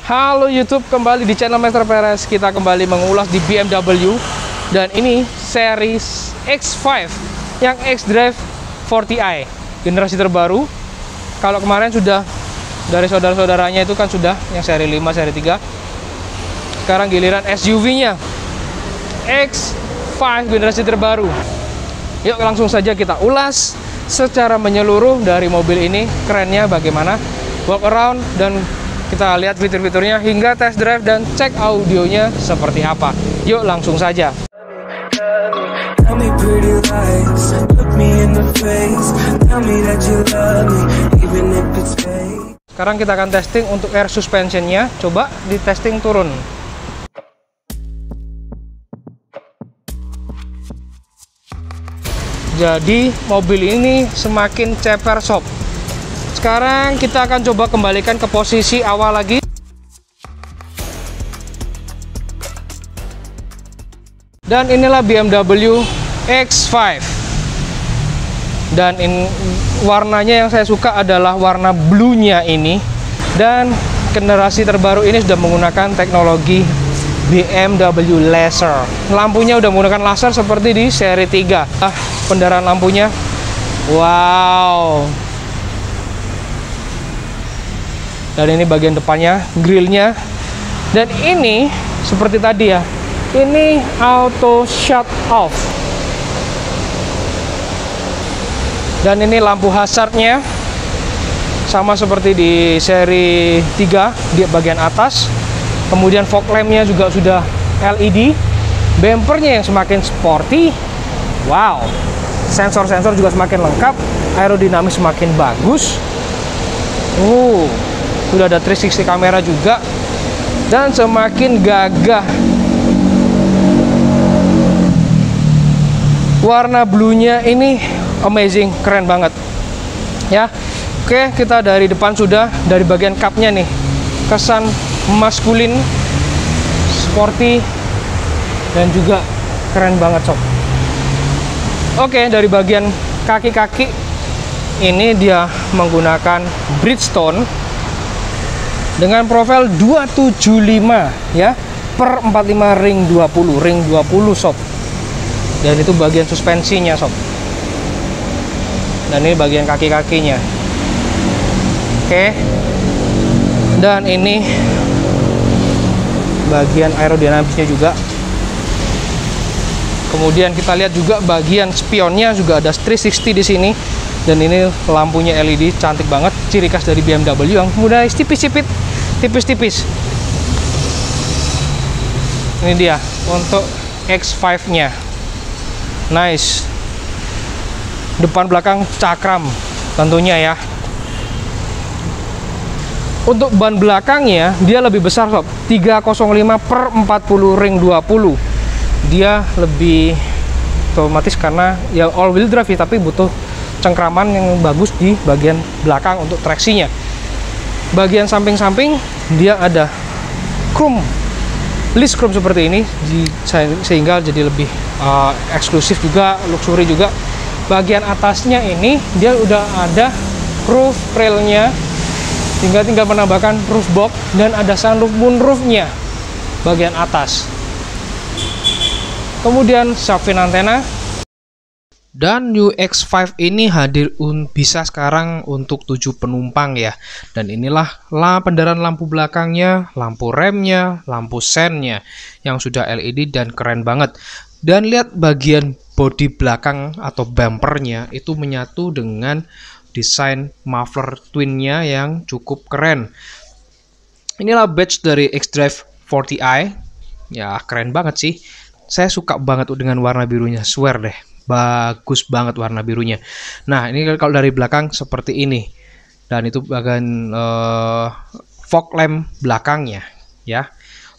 Halo YouTube, kembali di channel Master Perez. Kita kembali mengulas di BMW. Dan ini series X5 yang xDrive 40i, generasi terbaru. Kalau kemarin sudah dari saudara-saudaranya itu kan sudah yang seri 5, seri 3. Sekarang giliran SUV-nya X5 generasi terbaru. Yuk langsung saja kita ulas secara menyeluruh dari mobil ini, kerennya bagaimana, walk around, dan kita lihat fitur-fiturnya hingga test drive dan cek audionya seperti apa. Yuk langsung saja. Sekarang kita akan testing untuk air suspensionnya. Coba di testing turun. Jadi mobil ini semakin ceper sob. Sekarang kita akan coba kembalikan ke posisi awal lagi. Dan inilah BMW X5. Dan warnanya yang saya suka adalah warna blue-nya ini. Dan generasi terbaru ini sudah menggunakan teknologi BMW laser. Lampunya udah menggunakan laser seperti di seri 3. Pendarahan lampunya. Wow. Dan ini bagian depannya, grillnya. Dan ini seperti tadi ya, ini auto shut off. Dan ini lampu hazardnya sama seperti di seri 3 di bagian atas. Kemudian fog lampnya juga sudah LED. Bumpernya yang semakin sporty. Wow. Sensor-sensor juga semakin lengkap. Aerodinamis semakin bagus. Sudah ada 360 kamera juga. Dan semakin gagah. Warna blue-nya ini amazing, keren banget. Ya. Oke, kita dari depan sudah, dari bagian cupnya nih. Kesan maskulin, sporty, dan juga keren banget sob. Oke, dari bagian kaki-kaki ini dia menggunakan Bridgestone dengan profil 275 ya, per 45 ring 20 sob. Dan itu bagian suspensinya sob. Dan ini bagian kaki-kakinya. Oke. Dan ini bagian aerodinamisnya juga. Kemudian kita lihat juga bagian spionnya juga ada 360 di sini. Dan ini lampunya LED, cantik banget, ciri khas dari BMW yang mudah tipis-tipis. Ini dia untuk X5-nya. Nice. Depan belakang cakram tentunya ya. Untuk ban belakangnya dia lebih besar sob, 305 per 40 ring 20. Dia lebih otomatis karena ya all wheel drive ya, tapi butuh cengkraman yang bagus di bagian belakang untuk traksinya. Bagian samping-samping dia ada chrome, list chrome seperti ini, sehingga jadi lebih eksklusif juga, luxury juga. Bagian atasnya ini dia udah ada roof railnya, tinggal menambahkan roof box, dan ada sunroof moonroofnya bagian atas. Kemudian shark fin antena. Dan new X5 ini hadir bisa sekarang untuk 7 penumpang ya. Dan inilah pendarahan lampu belakangnya, lampu remnya, lampu sennya yang sudah LED dan keren banget. Dan lihat bagian bodi belakang atau bumpernya itu menyatu dengan desain muffler twinnya yang cukup keren. Inilah badge dari xDrive 40i. Ya keren banget sih. Saya suka banget dengan warna birunya, swear deh. Bagus banget warna birunya. Nah ini kalau dari belakang seperti ini. Dan itu bagian fog lamp belakangnya ya.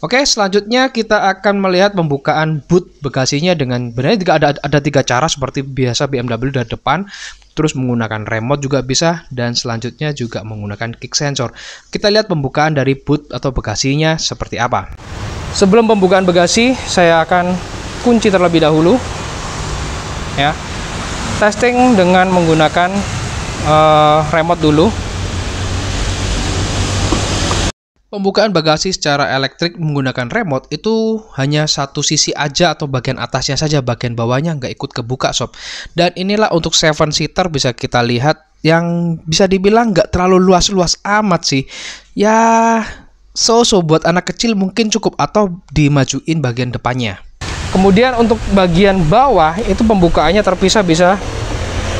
Oke, selanjutnya kita akan melihat pembukaan boot bagasinya dengan sebenarnya ada 3 cara seperti biasa BMW dari depan. Terus menggunakan remote juga bisa, dan selanjutnya juga menggunakan kick sensor. Kita lihat pembukaan dari boot atau bagasinya seperti apa. Sebelum pembukaan bagasi, saya akan kunci terlebih dahulu. Ya, testing dengan menggunakan remote dulu. Pembukaan bagasi secara elektrik menggunakan remote itu hanya satu sisi aja atau bagian atasnya saja, bagian bawahnya nggak ikut kebuka sob. Dan inilah untuk 7-seater bisa kita lihat yang bisa dibilang nggak terlalu luas-luas amat sih. Ya, so-so buat anak kecil mungkin cukup atau dimajuin bagian depannya. Kemudian untuk bagian bawah itu pembukaannya terpisah, bisa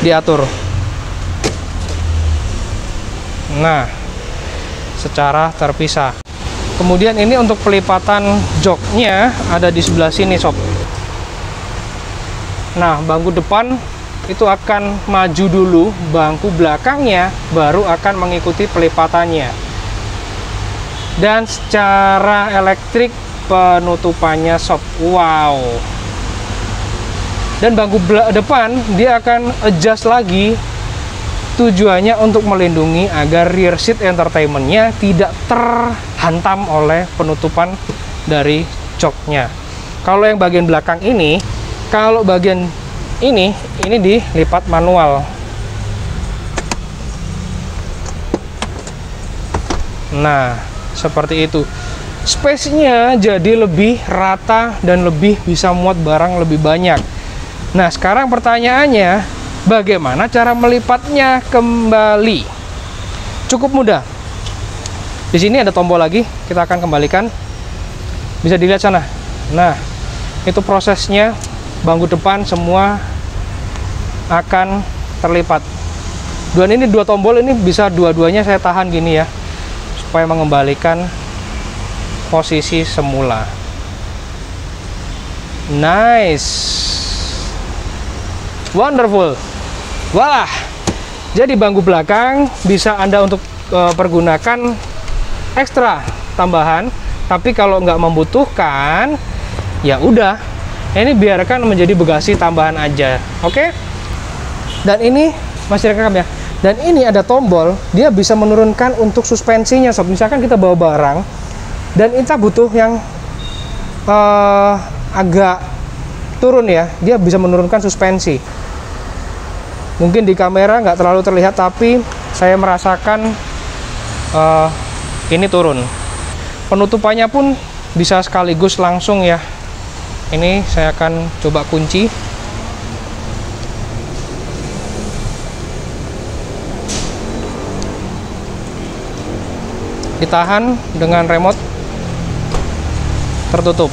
diatur. Nah, secara terpisah. Kemudian ini untuk pelipatan joknya ada di sebelah sini sob. Nah, bangku depan itu akan maju dulu, bangku belakangnya baru akan mengikuti pelipatannya. Dan secara elektrik penutupannya sob, wow. Dan bangku depan dia akan adjust lagi. Tujuannya untuk melindungi agar rear seat entertainment-nya tidak terhantam oleh penutupan dari joknya. Kalau yang bagian belakang ini, kalau bagian ini dilipat manual. Nah, seperti itu. Space-nya jadi lebih rata dan lebih bisa muat barang lebih banyak. Nah, sekarang pertanyaannya, bagaimana cara melipatnya kembali? Cukup mudah. Di sini ada tombol lagi, kita akan kembalikan. Bisa dilihat sana. Nah, itu prosesnya. Bangku depan semua akan terlipat. Dan ini dua tombol ini bisa dua-duanya saya tahan gini ya, supaya mengembalikan posisi semula. Nice, wonderful. Walah, jadi bangku belakang bisa Anda untuk pergunakan ekstra tambahan, tapi kalau nggak membutuhkan, ya udah, ini biarkan menjadi bagasi tambahan aja, oke? Dan ini masih rekam ya. Dan ini ada tombol, dia bisa menurunkan untuk suspensinya sob. Misalkan kita bawa barang dan kita butuh yang agak turun ya, dia bisa menurunkan suspensi. Mungkin di kamera nggak terlalu terlihat, tapi saya merasakan ini turun. Penutupannya pun bisa sekaligus langsung ya. Ini saya akan coba kunci. Ditahan dengan remote, tertutup.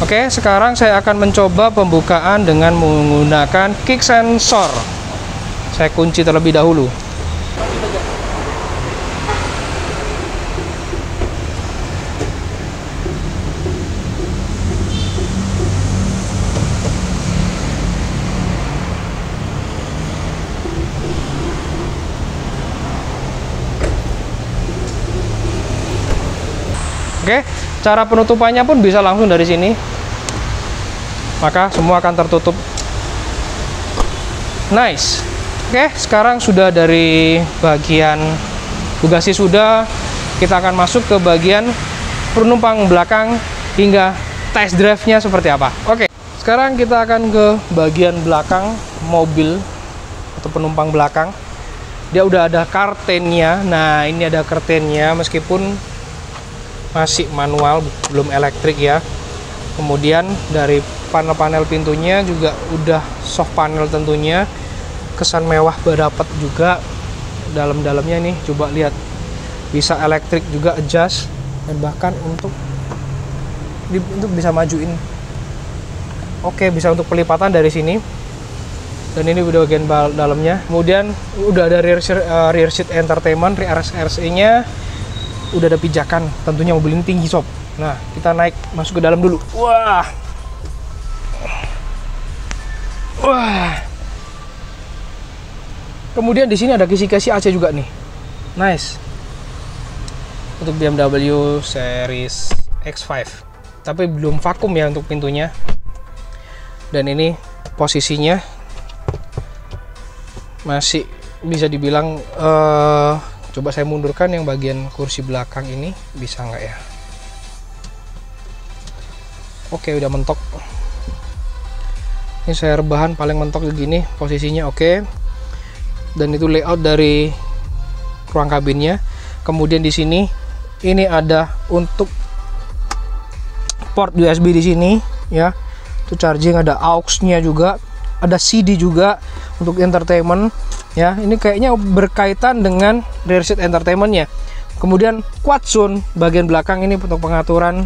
Oke, sekarang saya akan mencoba pembukaan dengan menggunakan kick sensor. Saya kunci terlebih dahulu. Oke, cara penutupannya pun bisa langsung dari sini. Maka semua akan tertutup. Nice. Oke, sekarang sudah dari bagian bagasi sudah, kita akan masuk ke bagian penumpang belakang hingga test drive-nya seperti apa. Oke, sekarang kita akan ke bagian belakang mobil atau penumpang belakang. Dia udah ada kartennya. Nah, ini ada kartennya meskipun masih manual, belum elektrik ya. Kemudian dari panel-panel pintunya juga udah soft panel tentunya. Kesan mewah berdapat juga dalam-dalamnya nih, coba lihat, bisa elektrik juga adjust, dan bahkan untuk bisa majuin. Oke, bisa untuk pelipatan dari sini, dan ini udah bagian dalamnya. Kemudian udah ada rear seat entertainment, rear RC nya udah ada pijakan, tentunya mobil ini tinggi sob. Nah, kita naik masuk ke dalam dulu. Wah, kemudian di sini ada kisi-kisi AC juga nih. Nice. Untuk BMW series X5. Tapi belum vakum ya untuk pintunya. Dan ini posisinya masih bisa dibilang coba saya mundurkan yang bagian kursi belakang ini, bisa nggak ya? Oke, udah mentok. Ini saya rebahan paling mentok begini posisinya. Oke. Dan itu layout dari ruang kabinnya. Kemudian di sini Ini ada untuk port USB di sini ya. Itu charging, ada aux-nya juga, ada CD juga untuk entertainment ya. Ini kayaknya berkaitan dengan rear seat entertainment-nya. Kemudian quad zone bagian belakang ini untuk pengaturan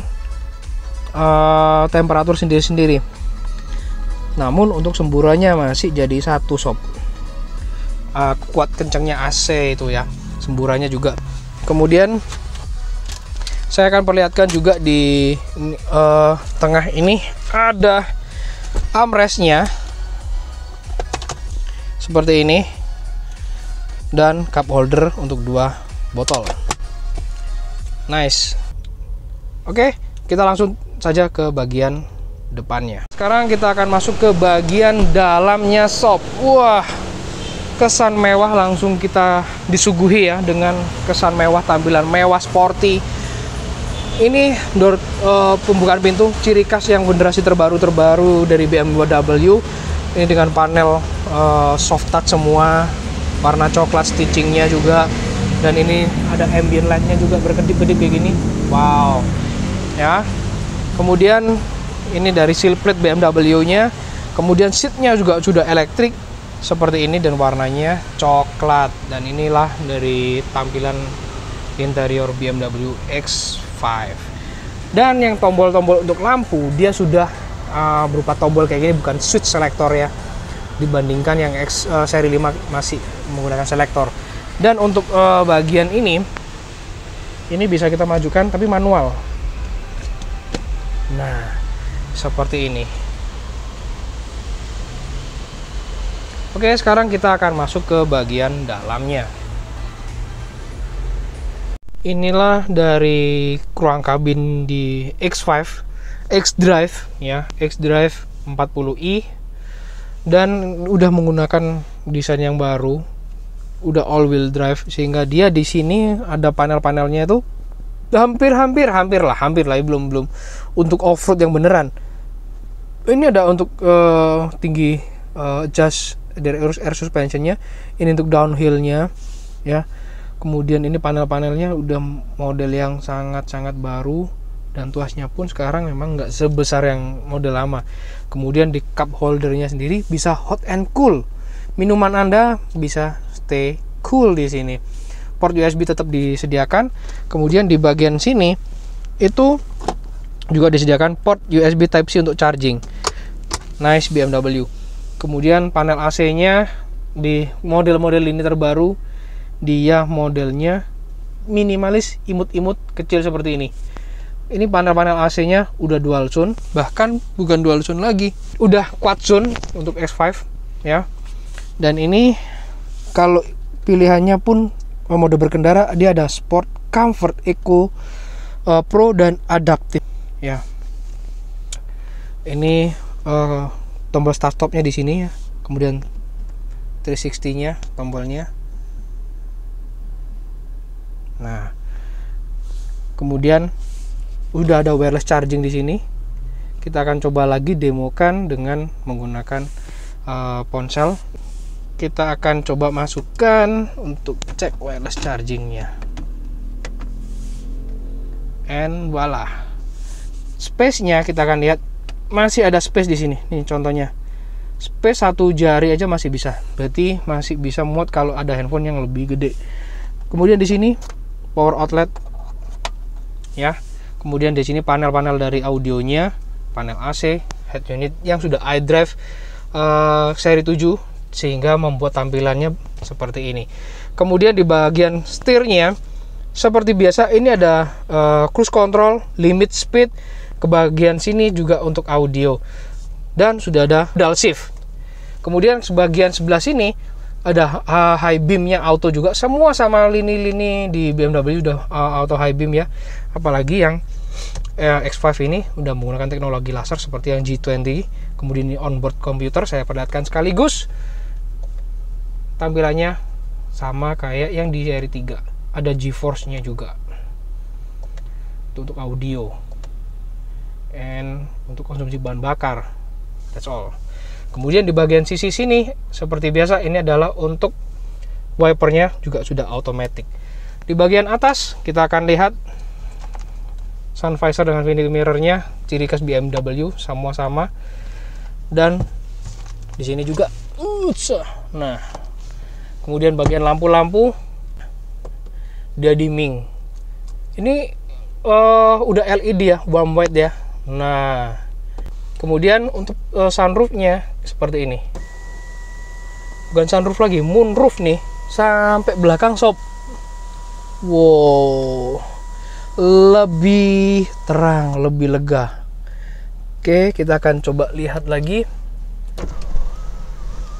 temperatur sendiri-sendiri. Namun untuk semburannya masih jadi satu sob. Kuat kencangnya AC itu ya, semburannya juga. Kemudian saya akan perlihatkan juga di tengah ini ada armrestnya seperti ini, dan cup holder untuk 2 botol. Nice. Oke, kita langsung saja ke bagian depannya. Sekarang kita akan masuk ke bagian dalamnya sob. Wah, kesan mewah langsung kita disuguhi ya, dengan kesan mewah, tampilan mewah, sporty. Ini door pembukaan pintu ciri khas yang generasi terbaru dari BMW. Ini dengan panel soft touch semua, warna coklat, stitchingnya juga, dan ini ada ambient light-nya juga berkedip-kedip kayak gini. Wow ya. Kemudian ini dari seal plate BMW-nya. Kemudian seatnya juga sudah elektrik seperti ini dan warnanya coklat. Dan inilah dari tampilan interior BMW X5. Dan yang tombol-tombol untuk lampu dia sudah berupa tombol kayak gini, bukan switch selector ya, dibandingkan yang X seri 5 masih menggunakan selektor. Dan untuk bagian ini bisa kita majukan tapi manual. Nah, seperti ini. Oke, sekarang kita akan masuk ke bagian dalamnya. Inilah dari ruang kabin di X5 X-Drive ya, X-Drive 40i, dan udah menggunakan desain yang baru, udah all wheel drive, sehingga dia di sini ada panel-panelnya itu hampir lah, belum untuk off-road yang beneran. Ini ada untuk tinggi adjust dari air suspensionnya, ini untuk downhill-nya ya. Kemudian ini panel-panelnya udah model yang sangat-sangat baru, dan tuasnya pun sekarang memang nggak sebesar yang model lama. Kemudian di cup holdernya sendiri bisa hot and cool, minuman Anda bisa stay cool di sini. Port USB tetap disediakan. Kemudian di bagian sini itu juga disediakan port USB Type-C untuk charging. Nice BMW. Kemudian panel AC-nya di model-model ini terbaru, dia modelnya minimalis, imut-imut, kecil seperti ini. Ini panel-panel AC-nya udah dual zone, bahkan bukan dual zone lagi, udah quad zone untuk X5 ya. Dan ini kalau pilihannya pun mode berkendara, dia ada Sport, Comfort, Eco, Pro, dan Adaptive ya. Ini tombol start stopnya di sini ya. Kemudian 360-nya tombolnya. Nah, kemudian udah ada wireless charging di sini. Kita akan coba lagi demokan dengan menggunakan ponsel. Kita akan coba masukkan untuk cek wireless chargingnya. And voila. Space-nya kita akan lihat masih ada space di sini. Nih contohnya. Space 1 jari aja masih bisa. Berarti masih bisa muat kalau ada handphone yang lebih gede. Kemudian di sini power outlet ya. Kemudian di sini panel-panel dari audionya, panel AC, head unit yang sudah iDrive seri 7, sehingga membuat tampilannya seperti ini. Kemudian di bagian setirnya seperti biasa ini ada cruise control, limit speed, ke bagian sini juga untuk audio, dan sudah ada pedal shift. Kemudian sebagian sebelah sini ada high beamnya auto juga, semua sama lini-lini di BMW udah auto high beam ya. Apalagi yang X5 ini udah menggunakan teknologi laser seperti yang G20. Kemudian ini onboard computer, saya perlihatkan sekaligus. Tampilannya sama kayak yang di seri 3, ada GeForce-nya juga. Itu untuk audio, and untuk konsumsi bahan bakar. That's all. Kemudian di bagian sisi sini seperti biasa, ini adalah untuk wipernya juga sudah automatic. Di bagian atas kita akan lihat sun visor dengan vanity mirrornya, ciri khas BMW, semua sama. Dan di sini juga, nah, kemudian bagian lampu-lampu dia dimming. Ini udah LED ya, warm white ya. Nah, kemudian untuk sunroofnya seperti ini. Bukan sunroof lagi, moonroof nih, sampai belakang sob. Wow, lebih terang, lebih lega. Oke, kita akan coba lihat lagi.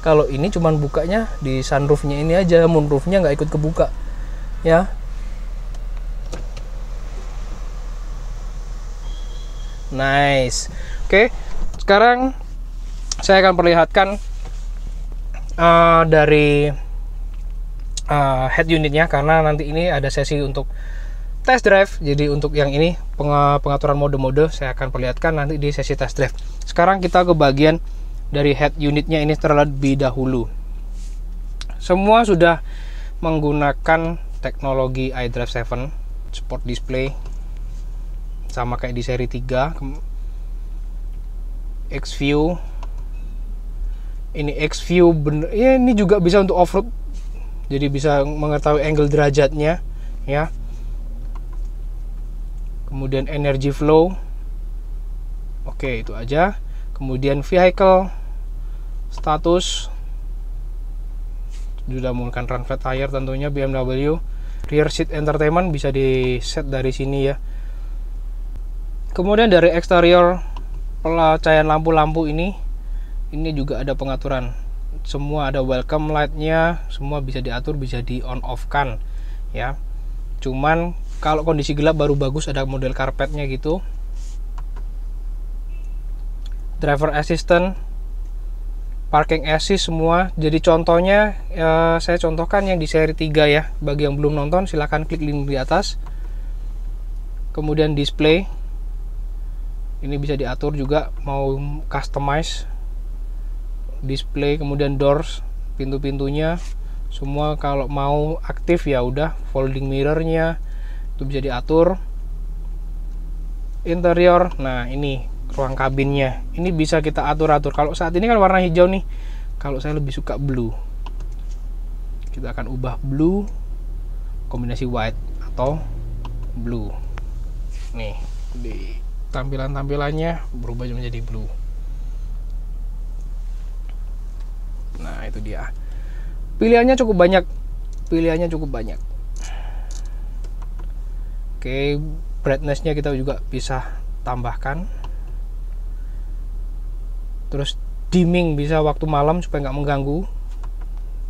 Kalau ini cuman bukanya di sunroofnya ini aja, moonroofnya nggak ikut kebuka ya. Nice. Oke, sekarang saya akan perlihatkan dari head unitnya, karena nanti ini ada sesi untuk test drive. Jadi untuk yang ini pengaturan mode-mode saya akan perlihatkan nanti di sesi test drive. Sekarang kita ke bagian dari head unitnya ini terlebih dahulu. Semua sudah menggunakan teknologi iDrive 7 Sport Display, sama kayak di seri 3. X-View, ini X-View bener ya, ini juga bisa untuk off-road, jadi bisa mengetahui angle derajatnya ya. Kemudian energy flow, oke, itu aja. Kemudian vehicle status, sudah menggunakan run flat tire tentunya BMW. Rear seat entertainment bisa di set dari sini ya. Kemudian dari eksterior pencahayaan lampu-lampu ini juga ada pengaturan. Semua ada welcome light-nya, semua bisa diatur, bisa di on off kan ya. Cuman kalau kondisi gelap baru bagus ada model karpetnya gitu. Driver assistant, parking assist semua. Jadi contohnya saya contohkan yang di seri 3 ya. Bagi yang belum nonton silahkan klik link di atas. Kemudian display, ini bisa diatur juga, mau customize display. Kemudian doors, pintu-pintunya semua kalau mau aktif ya udah. Folding mirrornya itu bisa diatur. Interior, nah ini ruang kabinnya, ini bisa kita atur-atur. Kalau saat ini kan warna hijau nih, kalau saya lebih suka blue, kita akan ubah blue kombinasi white atau blue. Nih di tampilannya berubah menjadi blue. Nah itu dia, pilihannya cukup banyak. Oke, brightness-nya kita juga bisa tambahkan. Terus dimming bisa waktu malam supaya nggak mengganggu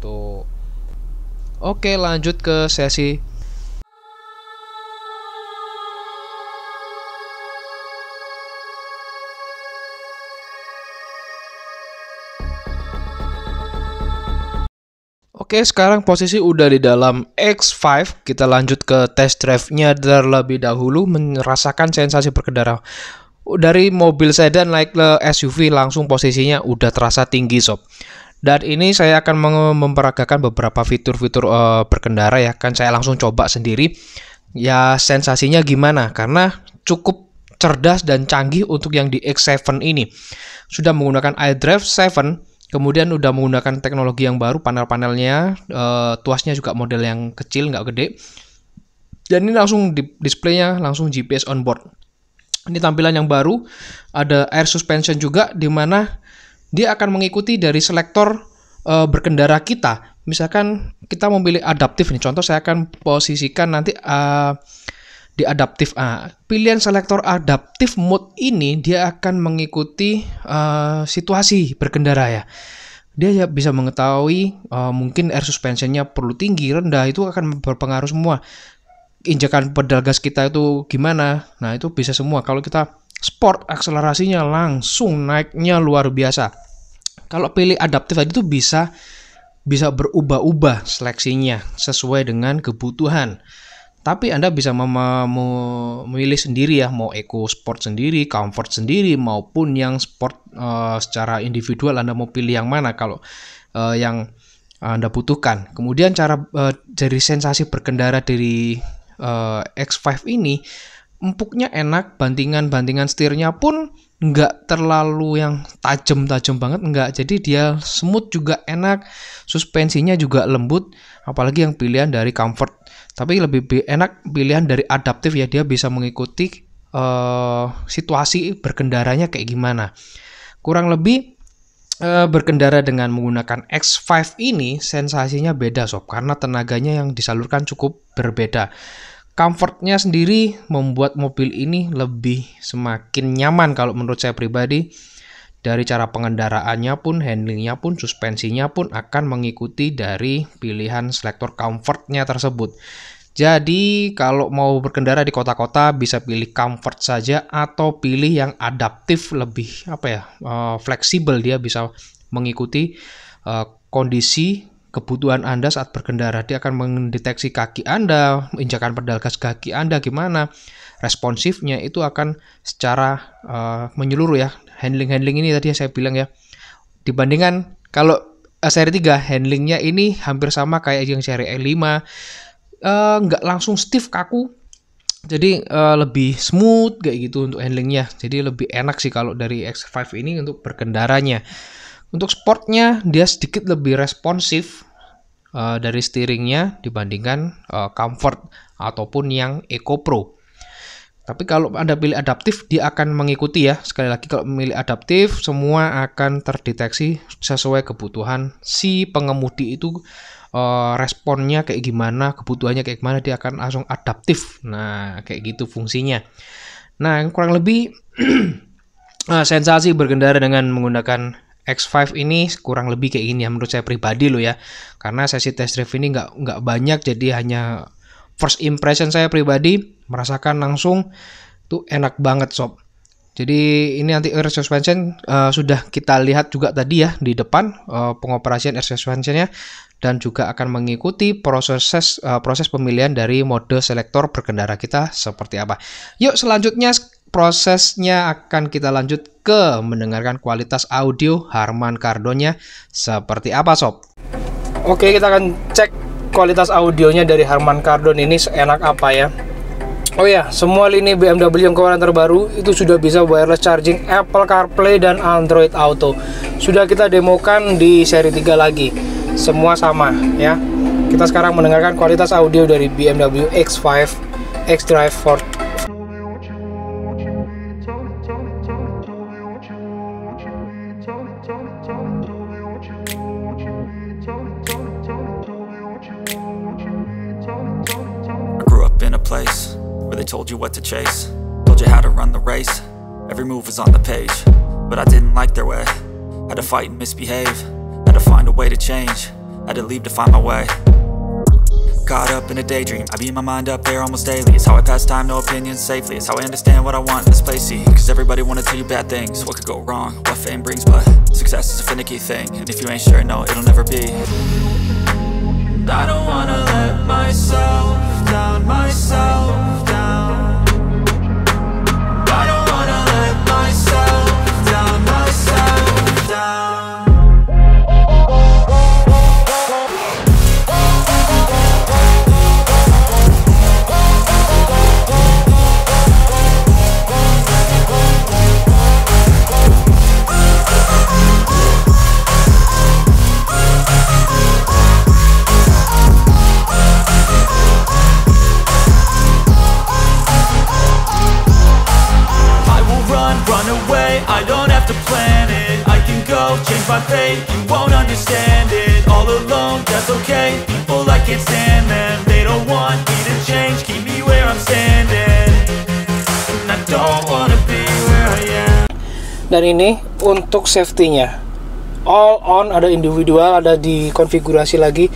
tuh. Oke, lanjut ke sesi Oke, sekarang posisi udah di dalam X5. Kita lanjut ke test drive-nya terlebih dahulu, merasakan sensasi berkendara. Dari mobil sedan naik ke SUV langsung posisinya udah terasa tinggi sob. Dan ini saya akan memperagakan beberapa fitur-fitur berkendara ya. Kan saya langsung coba sendiri. Ya sensasinya gimana? Karena cukup cerdas dan canggih untuk yang di X7 ini. Sudah menggunakan iDrive 7. Kemudian udah menggunakan teknologi yang baru, panel-panelnya, tuasnya juga model yang kecil, nggak gede. Dan ini langsung displaynya langsung GPS on board. Ini tampilan yang baru, ada air suspension juga, di mana dia akan mengikuti dari selektor berkendara kita. Misalkan kita memilih adaptif nih, contoh saya akan posisikan nanti di adaptif. Pilihan selektor adaptif mode ini dia akan mengikuti situasi berkendara ya. Dia bisa mengetahui mungkin air suspensionnya perlu tinggi, rendah, itu akan berpengaruh semua. Injakan pedal gas kita itu gimana? Nah itu bisa semua. Kalau kita sport, akselerasinya langsung naiknya luar biasa. Kalau pilih adaptif tadi itu bisa berubah-ubah seleksinya sesuai dengan kebutuhan. Tapi Anda bisa memilih sendiri ya, mau eco sport sendiri, comfort sendiri, maupun yang sport secara individual Anda mau pilih yang mana kalau yang Anda butuhkan. Kemudian cara dari sensasi berkendara dari X5 ini empuknya enak, bantingan setirnya pun nggak terlalu yang tajam banget, nggak. Jadi dia smooth juga enak, suspensinya juga lembut, apalagi yang pilihan dari comfort. Tapi lebih enak pilihan dari adaptif ya, dia bisa mengikuti situasi berkendaranya kayak gimana. Kurang lebih berkendara dengan menggunakan X5 ini sensasinya beda sob, karena tenaganya yang disalurkan cukup berbeda. Comfortnya sendiri membuat mobil ini lebih semakin nyaman kalau menurut saya pribadi. Dari cara pengendaraannya pun, handlingnya pun, suspensinya pun akan mengikuti dari pilihan selektor comfortnya tersebut. Jadi kalau mau berkendara di kota-kota bisa pilih comfort saja atau pilih yang adaptif, lebih fleksibel, dia bisa mengikuti kondisi kebutuhan Anda saat berkendara. Dia akan mendeteksi kaki Anda, injakan pedal gas kaki Anda gimana, responsifnya itu akan secara menyeluruh ya. Handling ini tadi saya bilang ya, dibandingkan kalau seri 3 handlingnya ini hampir sama kayak yang seri E5, nggak langsung stiff kaku, jadi lebih smooth kayak gitu untuk handlingnya. Jadi lebih enak sih kalau dari X5 ini untuk berkendaranya. Untuk sportnya dia sedikit lebih responsif dari steeringnya dibandingkan comfort ataupun yang Eco Pro. Tapi kalau Anda pilih adaptif, dia akan mengikuti ya. Sekali lagi, kalau memilih adaptif, semua akan terdeteksi sesuai kebutuhan si pengemudi itu. Responnya kayak gimana, kebutuhannya kayak gimana, dia akan langsung adaptif. Nah, kayak gitu fungsinya. Nah, kurang lebih sensasi berkendara dengan menggunakan X5 ini kurang lebih kayak gini ya, menurut saya pribadi loh ya. Karena sesi test drive ini nggak banyak, jadi hanya first impression saya pribadi merasakan langsung tuh enak banget sob. Jadi ini nanti air suspension sudah kita lihat juga tadi ya di depan, pengoperasian air suspensionnya, dan juga akan mengikuti proses pemilihan dari mode selektor berkendara kita seperti apa. Yuk selanjutnya prosesnya akan kita lanjut ke mendengarkan kualitas audio Harman Kardon-nya seperti apa sob. Oke, kita akan cek kualitas audionya dari Harman Kardon ini seenak apa ya. Oh ya, semua lini BMW yang keluaran terbaru itu sudah bisa wireless charging, Apple CarPlay dan Android Auto. Sudah kita demokan di seri 3 lagi. Semua sama ya. Kita sekarang mendengarkan kualitas audio dari BMW X5 xDrive 4. Told you what to chase, told you how to run the race. Every move was on the page, but I didn't like their way. Had to fight and misbehave, had to find a way to change, had to leave to find my way. Caught up in a daydream, I beat my mind up there almost daily. It's how I pass time, no opinions safely. It's how I understand what I want in this place, see. Cause everybody wanna tell you bad things, what could go wrong, what fame brings. But success is a finicky thing, and if you ain't sure, no, it'll never be. I don't wanna let myself down, myself down. I don't wanna let myself down, myself down. Run away, I don't have to plan it. I can go, change my fate, you won't understand it. All alone, that's okay. People I can't stand them, they don't want me to change. Keep me where I'm standing, and I don't wanna be where I am. Dan ini untuk safety-nya, all on, ada individual, ada di konfigurasi lagi.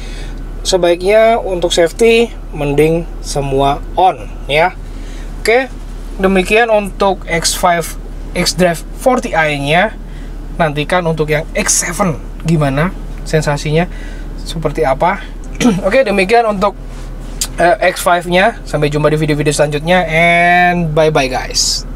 Sebaiknya untuk safety mending semua on ya. Oke, demikian untuk X5 xDrive 40i nya. Nantikan untuk yang X7 gimana sensasinya, seperti apa. Oke, demikian untuk X5 nya. Sampai jumpa di video-video selanjutnya, and bye bye guys.